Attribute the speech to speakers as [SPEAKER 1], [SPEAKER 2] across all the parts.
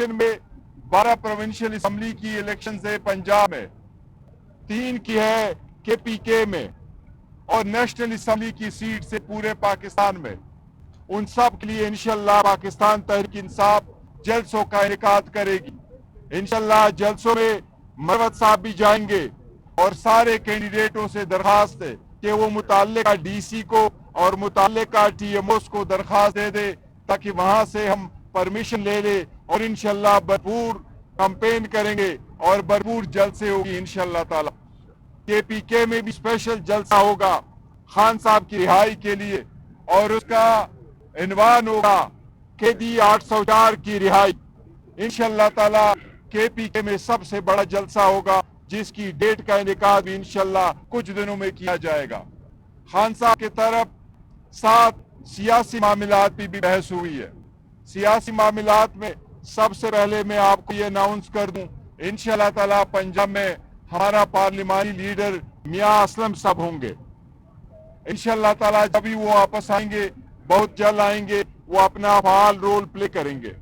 [SPEAKER 1] میں 12 provincial assembly کی elections ہے پنجاب میں، 3 کی ہے کے پی کے میں، اور نیشنل اسمبلی کی سیٹ سے پورے پاکستان میں۔ ان سب کے لیے انشاءاللہ پاکستان تحریک انصاف جلسوں کا انعقاد کرے گی۔ انشاءاللہ جلسوں میں مروت صاحب بھی جائیں گے، اور سارے کینڈیڈیٹوں سے درخواست ہے کہ وہ متعلقہ ڈی سی کو اور متعلقہ ٹی ایم اوز کو درخواست دے دے، تاکہ وہاں سے ہم پرمیشن لے لے، اور انشاءاللہ بھرپور کمپین کریں گے اور بھرپور جلسے ہوگی انشاءاللہ تعالی۔ کے پی کے میں بھی اسپیشل جلسہ ہوگا خان صاحب کی رہائی کے لیے، اور اس کا عنوان ہوگا قیدی 804 کی رہائی۔ انشاءاللہ تعالی کے پی کے میں سب سے بڑا جلسہ ہوگا، جس کی ڈیٹ کا انعقاد بھی انشاءاللہ کچھ دنوں میں کیا جائے گا۔ خان صاحب کی طرف ساتھ سیاسی معاملات بھی بحث ہوئی ہے۔ سیاسی معاملات میں سب سے پہلے میں آپ کو یہ اناؤنس کر دوں، انشاءاللہ تعالی پنجاب میں ہمارا پارلیمانی لیڈر میاں اسلم صاحب ہوں گے۔ انشاءاللہ تعالی جب بھی وہ واپس آئیں گے، بہت جلد آئیں گے، وہ اپنا فعال رول پلے کریں گے۔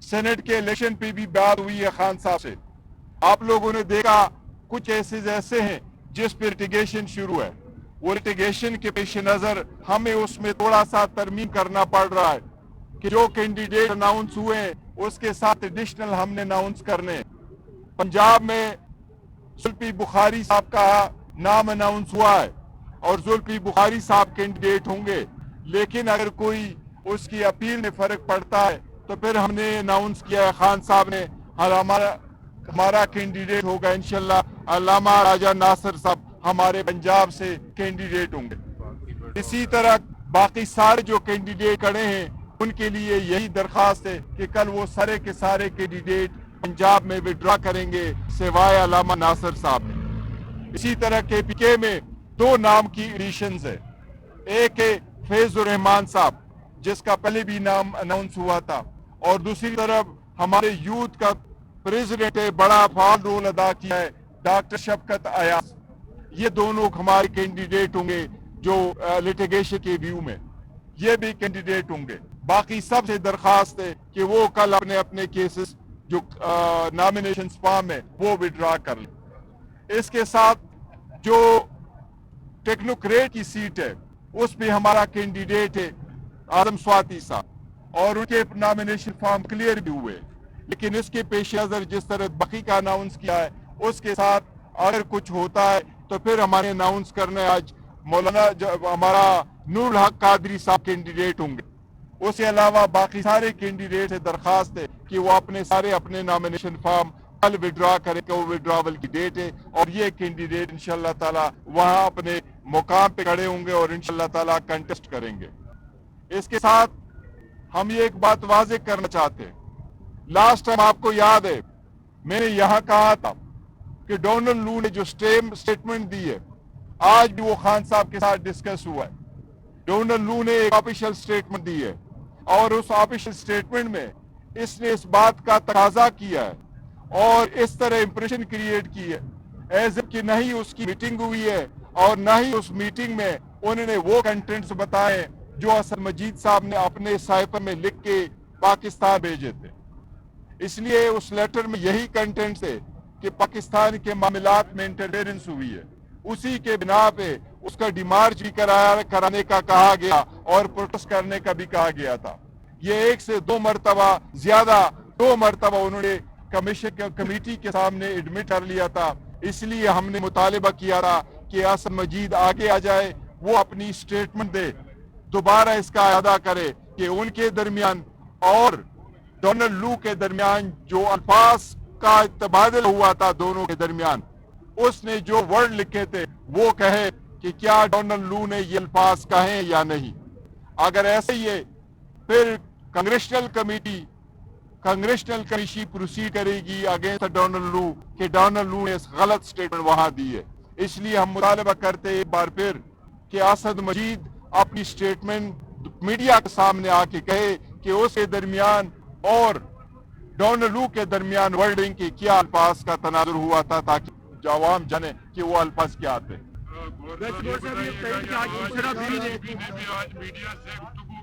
[SPEAKER 1] سینٹ کے الیکشن پہ بھی بات ہوئی ہے خان صاحب سے۔ آپ لوگوں نے دیکھا کچھ کیسز ایسے ہیں جس پہ لٹیگیشن شروع ہے، وہ لٹیگیشن کے پیش نظر ہمیں اس میں تھوڑا سا ترمیم کرنا پڑ رہا ہے کہ جو کینڈیڈیٹ اناؤنس ہوئے ہیں اس کے ساتھ ایڈیشنل ہم نے اناؤنس کرنے ہیں۔ پنجاب میں زلفی بخاری صاحب کا نام اناؤنس ہوا ہے، اور زلفی بخاری صاحب کینڈیڈیٹ ہوں گے، لیکن اگر کوئی اس کی اپیل میں فرق پڑتا ہے تو پھر ہم نے اناؤنس کیا ہے خان صاحب نے، ہمارا کینڈیڈیٹ ہوگا انشاءاللہ علامہ راجہ ناصر صاحب ہمارے پنجاب سے کینڈیڈیٹ ہوں گے۔ اسی طرح باقی سارے جو کینڈیڈیٹ کھڑے ہیں ان کے لیے یہی درخواست ہے کہ کل وہ سارے کے سارے کینڈیڈیٹ پنجاب میں وڈرا کریں گے سوائے علامہ ناصر صاحب نے۔ اسی طرح کے پی کے میں 2 نام کی ایڈیشنز ہے، ایک ہے فیض الرحمان صاحب جس کا پہلے بھی نام اناؤنس ہوا تھا، اور دوسری طرف ہمارے یوتھ کا پریزیڈنٹ ہے، بڑا فعال رول ادا کیا ہے، ڈاکٹر شفقت ایاز۔ یہ دونوں ہمارے کینڈیڈیٹ ہوں گے جو لٹیگیشن کے ویو میں، یہ بھی کینڈیڈیٹ ہوں گے۔ باقی سب سے درخواست ہے کہ وہ کل اپنے اپنے کیسز جو نامینیشن فارم ہے وہ وڈرا کر لیں۔ اس کے ساتھ جو ٹیکنوکریٹ کی سیٹ ہے اس پہ ہمارا کینڈیڈیٹ ہے آدم سواتی صاحب، اور ان کے نامینیشن فارم کلیئر بھی ہوئے، لیکن اس کے پیش نظر جس طرح باقی کا اناؤنس کیا ہے اس کے ساتھ اگر کچھ ہوتا ہے تو پھر ہمارے اناؤنس کرنے آج مولانا ہمارا نور الحق قادری صاحب کینڈیڈیٹ ہوں گے۔ اس کے علاوہ باقی سارے کینڈیڈیٹ سے درخواست ہے کہ وہ اپنے نامینیشن فارم کل وڈرا کریں کہ وہ وڈراول کی ڈیٹ ہے، اور یہ کینڈیڈیٹ انشاءاللہ تعالی وہاں اپنے مقام پہ کھڑے ہوں گے اور انشاءاللہ تعالی کنٹیسٹ کریں گے۔ اس کے ساتھ ہم یہ ایک بات واضح کرنا چاہتے ہیں، لاسٹ ٹائم آپ کو یاد ہے میں نے یہاں کہا تھا کہ ڈونلڈ لو نے جو سٹیٹمنٹ دی ہے آج بھی وہ خان صاحب کے ساتھ ڈسکس ہوا ہے۔ ڈونلڈ لو نے ایک آفیشیل سٹیٹمنٹ دی ہے، اور اس آفیشیل سٹیٹمنٹ میں اس نے اس بات کا تقاضا کیا ہے اور اس طرح امپریشن کریٹ کی ہے ایز کہ نہ ہی اس کی میٹنگ ہوئی ہے اور نہ ہی اس میٹنگ میں انہوں نے وہ کنٹینٹس بتائے جو اسد مجید صاحب نے اپنے سائفر میں لکھ کے پاکستان بھیجے تھے۔ اس لیے اس لیٹر میں یہی کنٹینٹس ہے کہ پاکستان کے معاملات میں انٹرفیرنس ہوئی ہے، اسی کے بنا پہ اس کا ڈیمارچ بھی کرانے کا کہا گیا اور پروٹیسٹ کرنے کا بھی کہا گیا تھا۔ یہ 1 سے 2 مرتبہ زیادہ 2 مرتبہ انہوں نے کمیٹی کے سامنے ایڈمٹ کر لیا تھا۔ اس لیے ہم نے مطالبہ کیا تھا کہ اسد مجید آگے آ جائے، وہ اپنی سٹیٹمنٹ دے، دوبارہ اس کا اعادہ کرے کہ ان کے درمیان اور ڈونلڈ لو کے درمیان جو الفاظ کا تبادلہ ہوا تھا دونوں کے درمیان، اس نے جو ورڈ لکھے تھے وہ کہے کہ کیا ڈونلڈ لو نے یہ الفاظ کہیں یا نہیں۔ اگر ایسے ہی ہے پھر کنگریشنل کمیٹی پروسیڈ کرے گی اگینسٹ ڈونلڈ لو کہ ڈونلڈ لو نے غلط سٹیٹمنٹ وہاں دی ہے۔ اس لیے ہم مطالبہ کرتے ہیں ایک بار پھر کہ اسد مجید اپنی سٹیٹمنٹ میڈیا کے سامنے آ کے کہے کہ اس کے درمیان اور ڈونلڈ لو کے درمیان ورڈنگ کے کیا الفاظ کا تناظر ہوا تھا، تاکہ عوام جانے کہ وہ الفاظ کیا تھے۔
[SPEAKER 2] نے بھی آج میڈیا سے گفتگو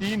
[SPEAKER 1] 3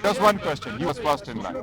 [SPEAKER 1] Just one question, he was first in line.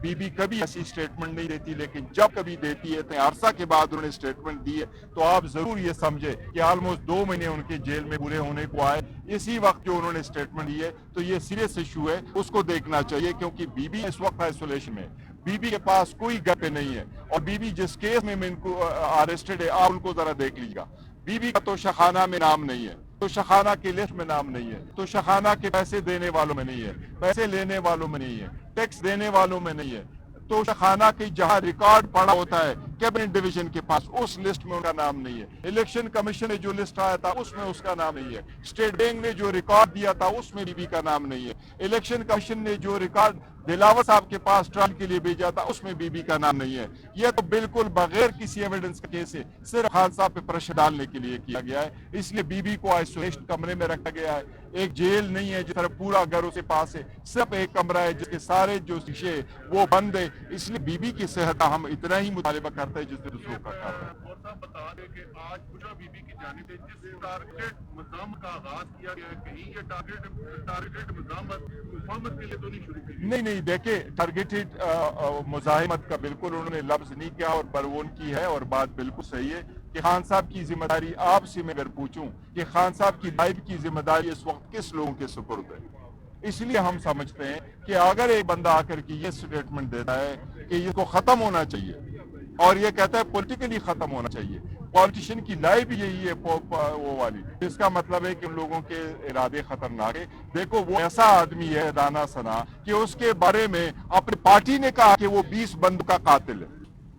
[SPEAKER 1] بی بی کبھی ایسی اسٹیٹمنٹ نہیں دیتی، لیکن جب کبھی دیتی ہے اتنے عرصہ کے بعد انہوں نے اسٹیٹمنٹ دی ہے تو آپ ضرور یہ سمجھے کہ آلموسٹ 2 مہینے ان کے جیل میں پورے ہونے کو آئے، اسی وقت جو انہوں نے اسٹیٹمنٹ دی ہے تو یہ سیریس ایشو ہے، اس کو دیکھنا چاہیے، کیونکہ بی بی اس وقت آئسولیشن میں، بی بی کے پاس کوئی گھر پہ نہیں ہے، اور بی بی جس کیس میں ان کو اریسٹڈ ہے آپ ان کو ذرا دیکھ لیجیے گا، بی بی کا تو شخانہ میں نام نہیں ہے، تو شخانہ کی لسٹ میں نام نہیں ہے، تو شخانہ کے پیسے دینے والوں میں نہیں ہے، پیسے لینے والوں میں نہیں ہے، ٹیکس دینے والوں میں نہیں ہے، تو شخانہ کی جہاں ریکارڈ پڑا ہوتا ہے کیبنٹ ڈویژن کے پاس اس لسٹ میں ان کا نام نہیں ہے، الیکشن کمیشن نے جو لسٹ آیا تھا اس میں اس کا نام نہیں ہے، اسٹیٹ بینک نے جو ریکارڈ دیا تھا اس میں بی بی کا نام نہیں ہے، الیکشن کمیشن نے جو ریکارڈ دلاور صاحب کے پاس ٹرائل کے لیے بھیجا تھا اس میں بی بی کا نام نہیں ہے، یہ تو بالکل بغیر کسی ایویڈنس کا کیس ہے، صرف خان صاحب پہ پریشر ڈالنے کے لیے کیا گیا ہے، اس لیے بی بی کو آئسولیشن کمرے میں رکھا گیا ہے، ایک جیل نہیں ہے جس طرح پورا گھر اس کے پاس ہے، صرف ایک کمرہ ہے جس کے سارے جو شیشے وہ بند ہے، اس لیے بی بی کی صحت کا ہم اتنا ہی مطالبہ کرتے ہیں جس سے دوسروں کا کر رہے ہیں۔
[SPEAKER 3] اور صاحب بتا دیں کہ آج بشرا بی بی کی جانب سے جس ٹارگیٹڈ مزاحمت کا آغاز کیا گیا ہے، کہیں یہ ٹارگیٹڈ مزاحمت کے لیے تو نہیں شروع کی؟
[SPEAKER 1] نہیں دیکھیں، ٹارگیٹڈ مزاحمت کا بالکل انہوں نے لفظ نہیں کیا، اور پروون کی ہے، اور بات بالکل صحیح ہے کہ خان صاحب کی ذمہ داری، آپ سے میں اگر پوچھوں کہ خان صاحب کی لائف کی ذمہ داری اس وقت کس لوگوں کے سپرد ہے، اس لیے ہم سمجھتے ہیں کہ اگر ایک بندہ آ کر کے یہ سٹیٹمنٹ دیتا ہے کہ اس کو ختم ہونا چاہیے، اور یہ کہتا ہے پولیٹیکلی ختم ہونا چاہیے، پولیٹیشین کی لائف یہی ہے وہ والی، اس کا مطلب ہے کہ ان لوگوں کے ارادے خطرناک ہے۔ دیکھو وہ ایسا آدمی ہے دانا سنا کہ اس کے بارے میں اپنی پارٹی نے کہا کہ وہ 20 بندوں کا قاتل ہے،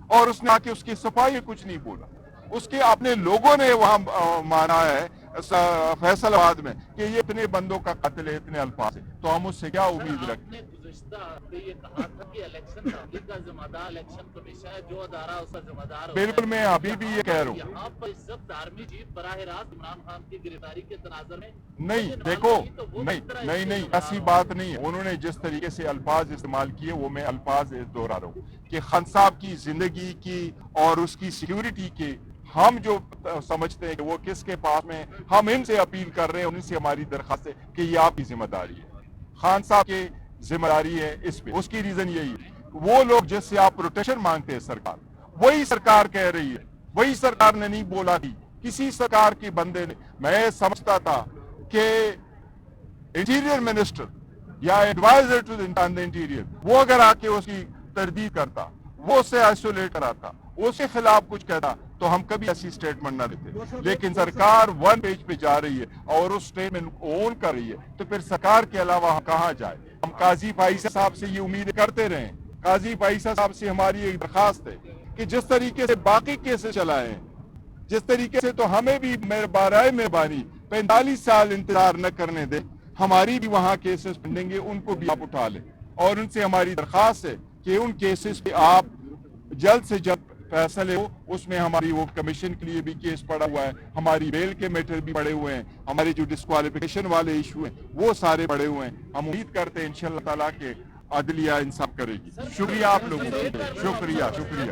[SPEAKER 1] اور اس نے آ کے اس کی صفائی کچھ نہیں بولا، اس کے اپنے لوگوں نے وہاں مانا ہے فیصل آباد میں کہ یہ اتنے بندوں کا قتل ہے، اتنے الفاظ ہے، تو ہم اس سے کیا امید رکھتے ہیں؟
[SPEAKER 4] گزشتہ ہفتے یہ کہا تھا کہ الیکشن اسمبلی کا ذمہ دار الیکشن کمیشن ہے، جو ادارہ اس کا ذمہ دار ہوتا ہے۔
[SPEAKER 1] بالکل میں ابھی بھی یہ کہہ رہا ہوں،
[SPEAKER 4] یہاں پر اس وقت آرمی چیف براہ راست عمران خان کی گرفتاری کے تناظر میں
[SPEAKER 1] نہیں دیکھو، نہیں ایسی بات نہیں ہے، انہوں نے جس طریقے سے الفاظ استعمال کیے وہ میں الفاظ دوہرا رہا ہوں کہ خان صاحب کی زندگی کی اور اس کی سیکیورٹی کے ہم جو سمجھتے ہیں کہ وہ کس کے پاس میں، ہم ان سے اپیل کر رہے ہیں، ان سے ہماری درخواست ہے کہ یہ آپ کی ذمہ داری ہے، خان صاحب کی ذمہ داری ہے اس پہ، اس کی ریزن یہی ہے وہ لوگ جس سے آپ پروٹیکشن مانگتے ہیں سرکار، وہی سرکار کہہ رہی ہے، وہی سرکار نے نہیں بولا تھی، کسی سرکار کے بندے نے، میں سمجھتا تھا کہ انٹیریئر منسٹر یا ایڈوائزر ٹو انٹیریئر وہ اگر آ کے اس کی تردید کرتا، وہ اسے آئسولیٹ کراتا، اس کے خلاف کچھ کہتا تو ہم کبھی ایسی سٹیٹمنٹ نہ دیتے، لیکن سرکار ون پیج پہ جا رہی ہے اور اس سٹیٹمنٹ کو اون کر رہی ہے، تو پھر سرکار کے علاوہ ہم کہاں جائیں؟ ہم قاضی فائزہ صاحب سے یہ امید کرتے رہیں، قاضی فائزہ صاحب سے ہماری ایک درخواست ہے کہ جس طریقے سے باقی کیسز چلائے ہیں، جس طریقے سے تو ہمیں بھی برائے مہربانی 45 سال انتظار نہ کرنے دیں، ہماری بھی وہاں کیسز پینڈنگ ہے، ان کو بھی آپ اٹھا لیں، اور ان سے ہماری درخواست ہے کہ ان کیسز پہ آپ جلد سے جلد فیصلے ہو، اس میں ہماری وہ کمیشن کے لیے بھی کیس پڑا ہوا ہے، ہماری بیل کے میٹر بھی پڑے ہوئے ہیں، ہمارے جو ڈسکوالیفیکیشن والے ایشو ہیں وہ سارے پڑے ہوئے ہیں، ہم امید کرتے ہیں انشاءاللہ تعالیٰ کہ عدلیہ انصاف کرے گی۔ شکریہ آپ لوگوں کا، شکریہ۔